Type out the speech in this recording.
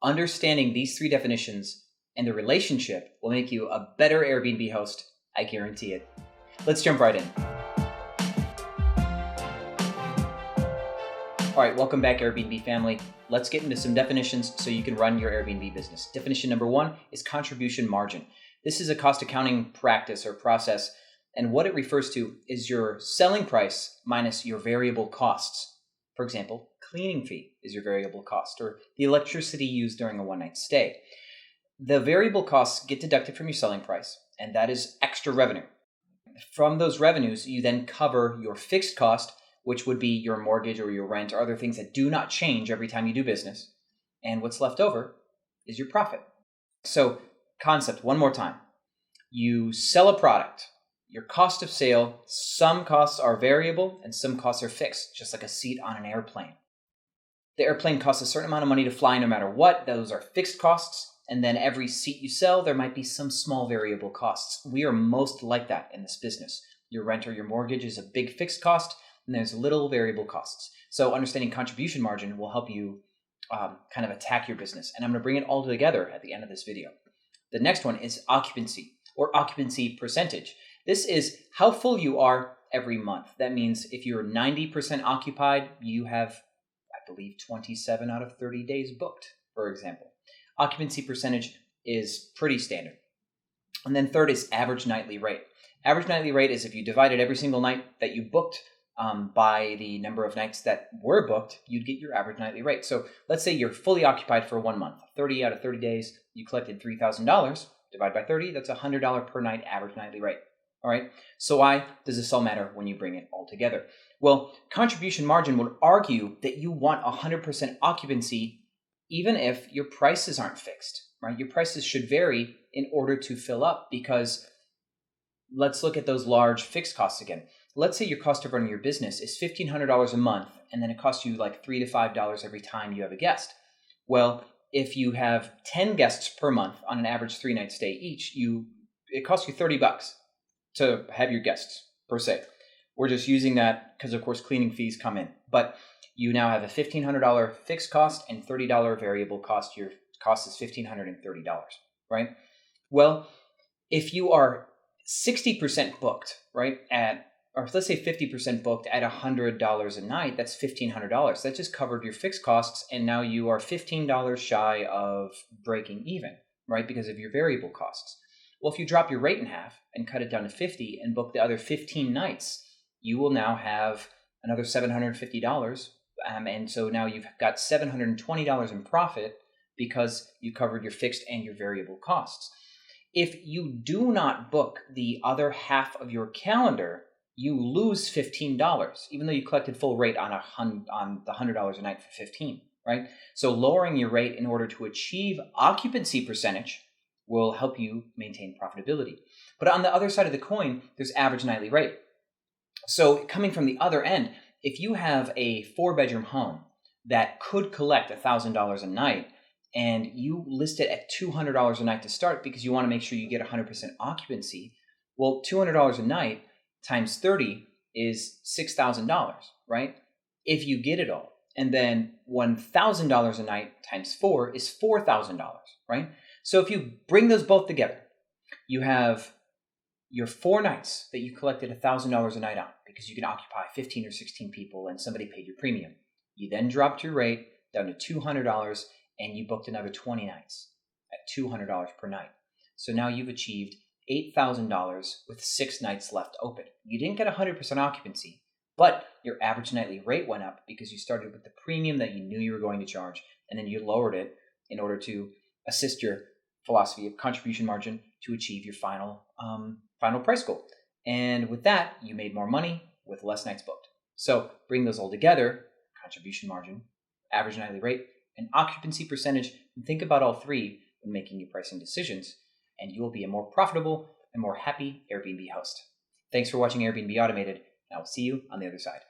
Understanding these three definitions and the relationship will make you a better Airbnb host. I guarantee it. Let's jump right in. All right, welcome back, Airbnb family. Let's get into some definitions so you can run your Airbnb business. Definition number one is contribution margin. This is a cost accounting practice or process, and what it refers to is your selling price minus your variable costs. For example, cleaning fee is your variable cost, or the electricity used during a one-night stay. The variable costs get deducted from your selling price, and that is extra revenue. From those revenues, you then cover your fixed cost, which would be your mortgage or your rent or other things that do not change every time you do business. And what's left over is your profit. So, concept one more time. You sell a product. Your cost of sale, some costs are variable and some costs are fixed, just like a seat on an airplane. The airplane costs a certain amount of money to fly no matter what. Those are fixed costs. And then every seat you sell, there might be some small variable costs. We are most like that in this business. Your rent or your mortgage is a big fixed cost, and there's little variable costs. So understanding contribution margin will help you kind of attack your business. And I'm going to bring it all together at the end of this video. The next one is occupancy or occupancy percentage. This is how full you are every month. That means if you're 90% occupied, you have, I believe, 27 out of 30 days booked, for example. Occupancy percentage is pretty standard. And then third is average nightly rate. Average nightly rate is if you divided every single night that you booked by the number of nights that were booked, you'd get your average nightly rate. So let's say you're fully occupied for 1 month, 30 out of 30 days, you collected $3,000, divide by 30, that's $100 per night average nightly rate. All right. So why does this all matter when you bring it all together? Well, contribution margin would argue that you want 100% occupancy even if your prices aren't fixed, right? Your prices should vary in order to fill up because let's look at those large fixed costs again. Let's say your cost of running your business is $1,500 a month, and then it costs you like $3 to $5 every time you have a guest. Well, if you have 10 guests per month on an average 3-night stay each, it costs you $30 to have your guests per se. We're just using that because, of course, cleaning fees come in. But you now have a $1,500 fixed cost and $30 variable cost. Your cost is $1,530, right? Well, if you are 60% booked, right, or let's say 50% booked at $100 a night, that's $1,500. That just covered your fixed costs, and now you are $15 shy of breaking even, right, because of your variable costs. Well, if you drop your rate in half and cut it down to 50 and book the other 15 nights, you will now have another $750. And so now you've got $720 in profit because you covered your fixed and your variable costs. If you do not book the other half of your calendar, you lose $15, even though you collected full rate on the $100 a night for 15, right? So lowering your rate in order to achieve occupancy percentage will help you maintain profitability. But on the other side of the coin, there's average nightly rate. So coming from the other end, if you have a 4-bedroom home that could collect $1,000 a night and you list it at $200 a night to start because you want to make sure you get 100% occupancy, well, $200 a night times 30 is $6,000, right? If you get it all. And then $1,000 a night times 4 is $4,000, right? So if you bring those both together, you have your 4 nights that you collected $1,000 a night on because you can occupy 15 or 16 people and somebody paid your premium. You then dropped your rate down to $200 and you booked another 20 nights at $200 per night. So now you've achieved $8,000 with 6 nights left open. You didn't get 100% occupancy, but your average nightly rate went up because you started with the premium that you knew you were going to charge, and then you lowered it in order to assist your philosophy of contribution margin to achieve your final price goal. And with that, you made more money with less nights booked. So bring those all together, contribution margin, average nightly rate, and occupancy percentage, and think about all three when making your pricing decisions, and you will be a more profitable and more happy Airbnb host. Thanks for watching Airbnb Automated, and I will see you on the other side.